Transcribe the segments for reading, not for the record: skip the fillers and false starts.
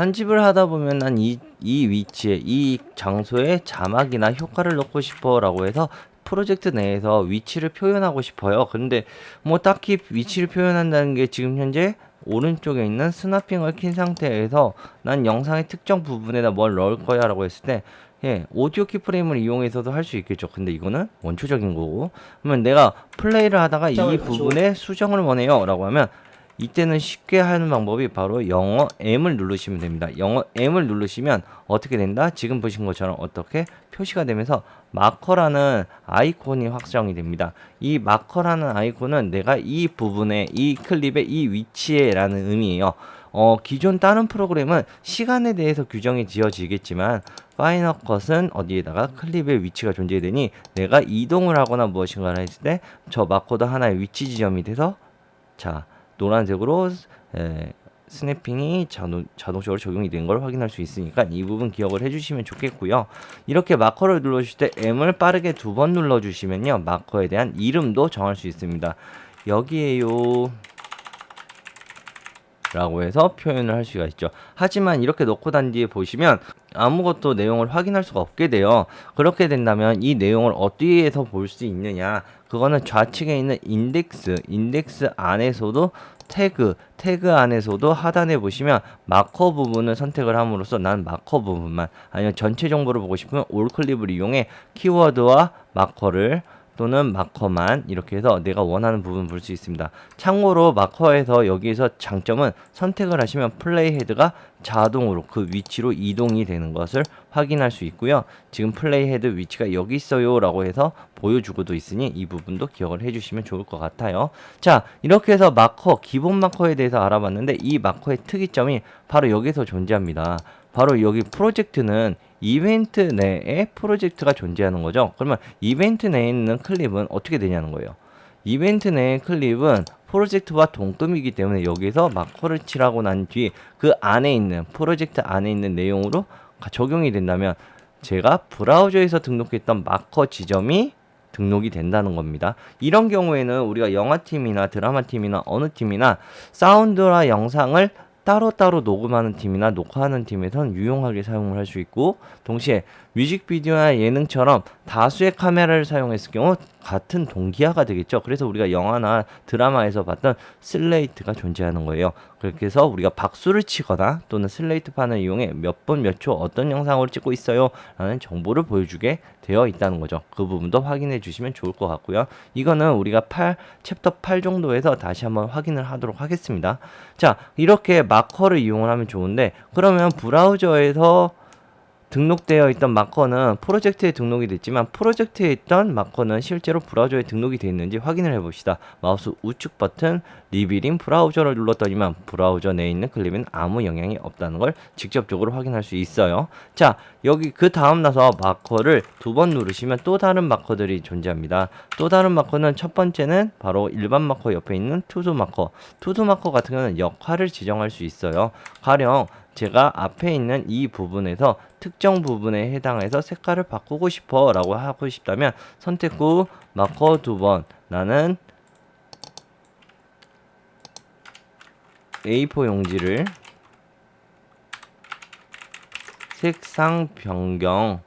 편집을 하다 보면 난 이 위치에, 이 장소에 자막이나 효과를 넣고 싶어 라고 해서 프로젝트 내에서 위치를 표현하고 싶어요. 근데 뭐 딱히 위치를 표현한다는 게 지금 현재 오른쪽에 있는 스나핑을 킨 상태에서 난 영상의 특정 부분에다 뭘 넣을 거야 라고 했을 때, 예, 오디오 키프레임을 이용해서도 할 수 있겠죠. 근데 이거는 원초적인 거고, 그러면 내가 플레이를 하다가 이 부분에 수정을 원해요 라고 하면, 이때는 쉽게 하는 방법이 바로 영어 M을 누르시면 됩니다. 영어 M을 누르시면 어떻게 된다? 지금 보신 것처럼 어떻게 표시가 되면서 마커라는 아이콘이 확정이 됩니다. 이 마커라는 아이콘은 내가 이 부분에, 이 클립의 이 위치에 라는 의미예요. 기존 다른 프로그램은 시간에 대해서 규정이 지어지겠지만, 파이널 컷은 어디에다가 클립의 위치가 존재되니 내가 이동을 하거나 무엇인가를 했을 때 저 마커도 하나의 위치 지점이 돼서, 자, 노란색으로 스냅핑이 자동적으로 적용이 된 걸 확인할 수 있으니까 이 부분 기억을 해주시면 좋겠고요. 이렇게 마커를 눌러주실 때 M을 빠르게 2번 눌러주시면요, 마커에 대한 이름도 정할 수 있습니다. 여기에요 라고 해서 표현을 할 수가 있죠. 하지만 이렇게 놓고 난 뒤에 보시면 아무것도 내용을 확인할 수가 없게 돼요. 그렇게 된다면 이 내용을 어디에서 볼 수 있느냐, 그거는 좌측에 있는 인덱스 안에서도 태그 안에서도 하단에 보시면 마커 부분을 선택을 함으로써 난 마커 부분만, 아니면 전체 정보를 보고 싶으면 올 클립을 이용해 키워드와 마커를 또는 마커만 이렇게 해서 내가 원하는 부분 볼 수 있습니다. 참고로 마커에서 여기에서 장점은 선택을 하시면 플레이 헤드가 자동으로 그 위치로 이동이 되는 것을 확인할 수 있고요. 지금 플레이 헤드 위치가 여기 있어요 라고 해서 보여주고도 있으니 이 부분도 기억을 해주시면 좋을 것 같아요. 자, 이렇게 해서 마커, 기본 마커에 대해서 알아봤는데 이 마커의 특이점이 바로 여기서 존재합니다. 바로 여기 프로젝트는 이벤트 내에 프로젝트가 존재하는 거죠. 그러면 이벤트 내에 있는 클립은 어떻게 되냐는 거예요. 이벤트 내의 클립은 프로젝트와 동급이기 때문에 여기서 마커를 칠하고 난 뒤 그 안에 있는 프로젝트 안에 있는 내용으로 적용이 된다면 제가 브라우저에서 등록했던 마커 지점이 등록이 된다는 겁니다. 이런 경우에는 우리가 영화팀이나 드라마팀이나 어느 팀이나 사운드와 영상을 따로따로 녹음하는 팀이나 녹화하는 팀에선 유용하게 사용을 할 수 있고, 동시에 뮤직비디오나 예능처럼 다수의 카메라를 사용했을 경우 같은 동기화가 되겠죠. 그래서 우리가 영화나 드라마에서 봤던 슬레이트가 존재하는 거예요. 그렇게 해서 우리가 박수를 치거나 또는 슬레이트판을 이용해 몇 분 몇 초 어떤 영상으로 찍고 있어요 라는 정보를 보여주게 되어 있다는 거죠. 그 부분도 확인해 주시면 좋을 것 같고요. 이거는 우리가 챕터 8 정도에서 다시 한번 확인을 하도록 하겠습니다. 자, 이렇게 마커를 이용을 하면 좋은데, 그러면 브라우저에서 등록되어 있던 마커는 프로젝트에 등록이 됐지만 프로젝트에 있던 마커는 실제로 브라우저에 등록이 되어 있는지 확인을 해봅시다. 마우스 우측 버튼 리빌링 브라우저를 눌렀더니만 브라우저 내에 있는 클립은 아무 영향이 없다는 걸 직접적으로 확인할 수 있어요. 자, 여기 그 다음 나서 마커를 2번 누르시면 또 다른 마커들이 존재합니다. 또 다른 마커는 첫 번째는 바로 일반 마커 옆에 있는 투두 마커. 투두 마커 같은 경우는 역할을 지정할 수 있어요. 가령 제가 앞에 있는 이 부분에서 특정 부분에 해당해서 색깔을 바꾸고 싶어 라고 하고 싶다면 선택 후 마커 2번, 나는 A4 용지를 색상 변경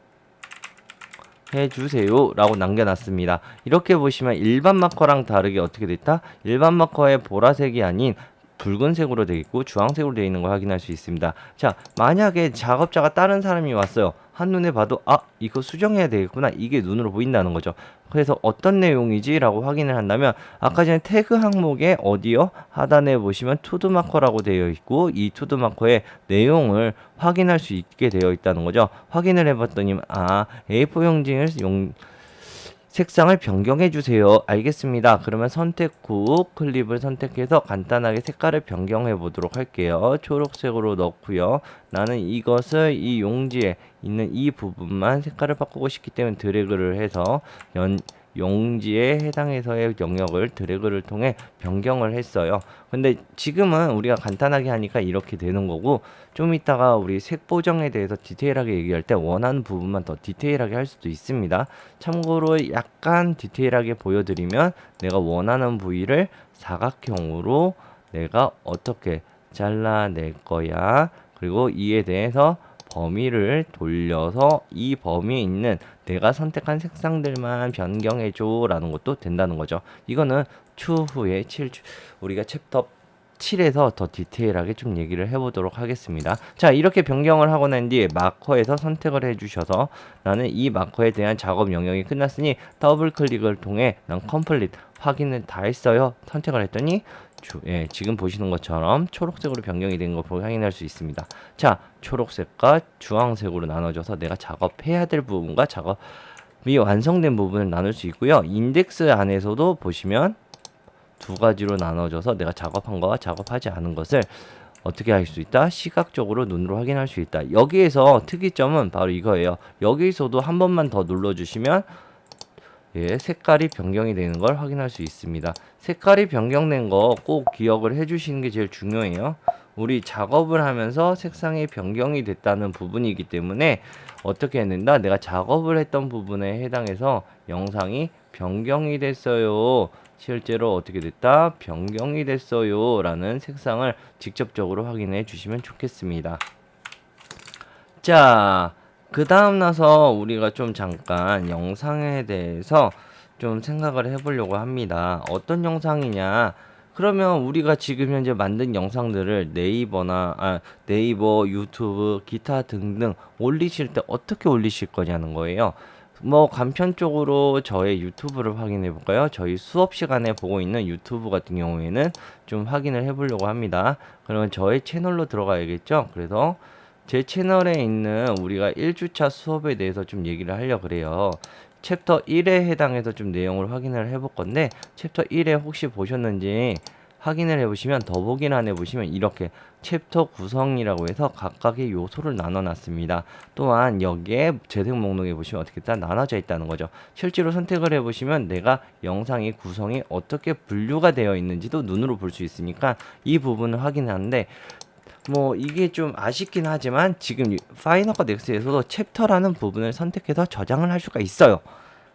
해주세요 라고 남겨놨습니다. 이렇게 보시면 일반 마커랑 다르게 어떻게 됐다? 일반 마커의 보라색이 아닌 붉은색으로 되어 있고 주황색으로 되어 있는 걸 확인할 수 있습니다. 자, 만약에 작업자가 다른 사람이 왔어요. 한눈에 봐도 이거 수정해야 되겠구나, 이게 눈으로 보인다는 거죠. 그래서 어떤 내용이지 라고 확인을 한다면 아까 전에 태그 항목에 어디요? 하단에 보시면 투두 마커라고 되어 있고 이 투두 마커의 내용을 확인할 수 있게 되어 있다는 거죠. 확인을 해봤더니 A4 용지를 색상을 변경해 주세요. 알겠습니다. 그러면 선택 후 클립을 선택해서 간단하게 색깔을 변경해 보도록 할게요. 초록색으로 넣고요. 나는 이것을 이 용지에 있는 이 부분만 색깔을 바꾸고 싶기 때문에 드래그를 해서 용지에 해당해서의 영역을 드래그를 통해 변경을 했어요. 근데 지금은 우리가 간단하게 하니까 이렇게 되는 거고, 좀 이따가 우리 색 보정에 대해서 디테일하게 얘기할 때 원하는 부분만 더 디테일하게 할 수도 있습니다. 참고로 약간 디테일하게 보여드리면 내가 원하는 부위를 사각형으로 내가 어떻게 잘라낼 거야. 그리고 이에 대해서 범위를 돌려서 이 범위에 있는 내가 선택한 색상들만 변경해줘 라는 것도 된다는 거죠. 이거는 추후에 우리가 챕터 7에서 더 디테일하게 좀 얘기를 해보도록 하겠습니다. 자, 이렇게 변경을 하고 난 뒤에 마커에서 선택을 해주셔서 나는 이 마커에 대한 작업 영역이 끝났으니 더블 클릭을 통해 난 컴플릿 확인을 다 했어요. 선택을 했더니 지금 보시는 것처럼 초록색으로 변경이 된 걸 확인할 수 있습니다. 자, 초록색과 주황색으로 나눠져서 내가 작업해야 될 부분과 작업이 완성된 부분을 나눌 수 있고요. 인덱스 안에서도 보시면 두 가지로 나눠져서 내가 작업한 거와 작업하지 않은 것을 어떻게 할 수 있다? 시각적으로 눈으로 확인할 수 있다. 여기에서 특이점은 바로 이거예요. 여기서도 한 번만 더 눌러주시면 색깔이 변경이 되는 걸 확인할 수 있습니다. 색깔이 변경된 거 꼭 기억을 해주시는 게 제일 중요해요. 우리 작업을 하면서 색상이 변경이 됐다는 부분이기 때문에 어떻게 해야 된다? 내가 작업을 했던 부분에 해당해서 영상이 변경이 됐어요. 실제로 어떻게 됐다? 변경이 됐어요. 라는 색상을 직접적으로 확인해 주시면 좋겠습니다. 자, 그 다음 나서 우리가 좀 잠깐 영상에 대해서 좀 생각을 해보려고 합니다. 어떤 영상이냐? 그러면 우리가 지금 현재 만든 영상들을 네이버, 유튜브, 기타 등등 올리실 때 어떻게 올리실 거냐는 거예요. 뭐 간편적으로 저의 유튜브를 확인해 볼까요? 저희 수업 시간에 보고 있는 유튜브 같은 경우에는 좀 확인을 해 보려고 합니다. 그러면 저의 채널로 들어가야겠죠? 그래서 제 채널에 있는 우리가 1주차 수업에 대해서 좀 얘기를 하려고 그래요. 챕터 1에 해당해서 좀 내용을 확인을 해볼 건데 챕터 1에 혹시 보셨는지 확인을 해보시면 더보기란에 보시면 이렇게 챕터 구성이라고 해서 각각의 요소를 나눠놨습니다. 또한 여기에 재생 목록에 보시면 어떻게 다 나눠져 있다는 거죠. 실제로 선택을 해보시면 내가 영상의 구성이 어떻게 분류가 되어 있는지도 눈으로 볼 수 있으니까 이 부분을 확인하는데 뭐 이게 좀 아쉽긴 하지만 지금 파이널 컷 넥스트에서도 챕터라는 부분을 선택해서 저장을 할 수가 있어요.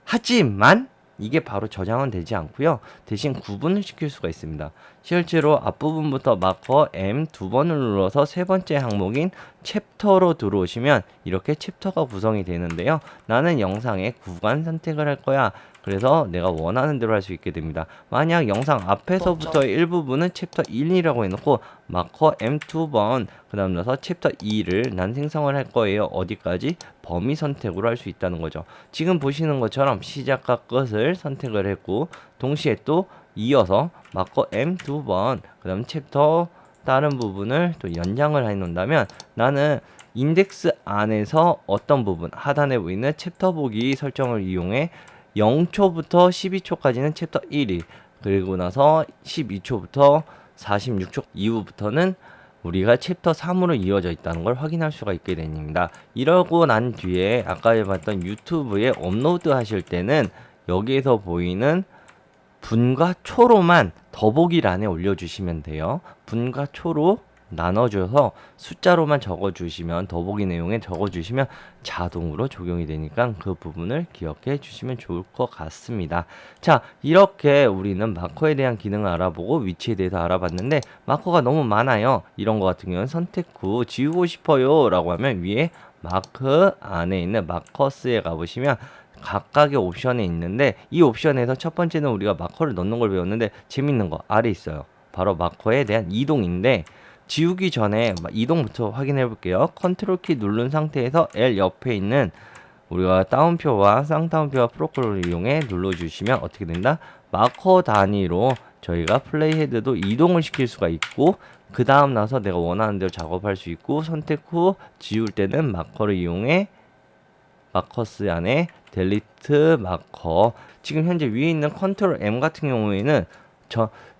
하지만 이게 바로 저장은 되지 않고요. 대신 구분을 시킬 수가 있습니다. 실제로 앞부분부터 마커 M 두 번을 눌러서 세 번째 항목인 챕터로 들어오시면 이렇게 챕터가 구성이 되는데요. 나는 영상의 구간 선택을 할 거야. 그래서 내가 원하는 대로 할 수 있게 됩니다. 만약 영상 앞에서부터 일부분은 챕터 1이라고 해놓고 마커 M 두 번 그 다음 나서 챕터 2를 난 생성을 할 거예요. 어디까지? 범위 선택으로 할 수 있다는 거죠. 지금 보시는 것처럼 시작과 끝을 선택을 했고 동시에 또 이어서 마커 M 두 번 그 다음 챕터 다른 부분을 또 연장을 해 놓는다면 나는 인덱스 안에서 어떤 부분 하단에 보이는 챕터 보기 설정을 이용해 0초부터 12초까지는 챕터 1이 그리고 나서 12초부터 46초 이후부터는 우리가 챕터 3으로 이어져 있다는 걸 확인할 수가 있게 됩니다. 이러고 난 뒤에 아까 봤던 유튜브에 업로드 하실 때는 여기에서 보이는 분과 초로만 더보기란에 올려주시면 돼요. 분과 초로 나눠줘서 숫자로만 적어주시면 더보기 내용에 적어주시면 자동으로 적용이 되니까 그 부분을 기억해 주시면 좋을 것 같습니다. 자, 이렇게 우리는 마커에 대한 기능을 알아보고 위치에 대해서 알아봤는데 마커가 너무 많아요. 이런 거 같은 경우는 선택 후 지우고 싶어요 라고 하면 위에 마크 안에 있는 마커스에 가보시면 각각의 옵션이 있는데 이 옵션에서 첫 번째는 우리가 마커를 넣는 걸 배웠는데 재밌는 거 아래 있어요. 바로 마커에 대한 이동인데 지우기 전에 이동부터 확인해 볼게요. 컨트롤 키 누른 상태에서 L 옆에 있는 우리가 따옴표와 쌍따옴표와 프로콜을 이용해 눌러주시면 어떻게 된다? 마커 단위로 저희가 플레이 헤드도 이동을 시킬 수가 있고 그 다음 나서 내가 원하는 대로 작업할 수 있고 선택 후 지울 때는 마커를 이용해 마커스 안에 델리트 마커 지금 현재 위에 있는 컨트롤 M 같은 경우에는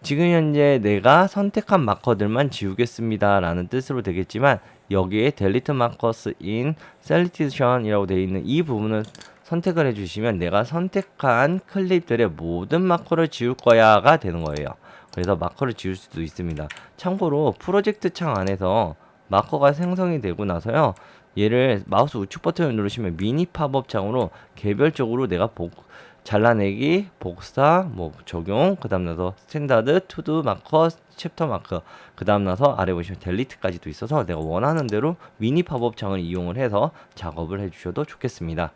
지금 현재 내가 선택한 마커들만 지우겠습니다 라는 뜻으로 되겠지만 여기에 델리트 마커스 인 셀렉션 이라고 되어 있는 이 부분을 선택을 해주시면 내가 선택한 클립들의 모든 마커를 지울 거야가 되는 거예요. 그래서 마커를 지울 수도 있습니다. 참고로 프로젝트 창 안에서 마커가 생성이 되고 나서요 얘를 마우스 우측 버튼을 누르시면 미니 팝업 창으로 개별적으로 내가 잘라내기, 복사, 뭐 적용, 그 다음 나서 스탠다드, 투두 마커, 챕터 마커, 그 다음 나서 아래 보시면 델리트까지도 있어서 내가 원하는 대로 미니 팝업 창을 이용을 해서 작업을 해주셔도 좋겠습니다.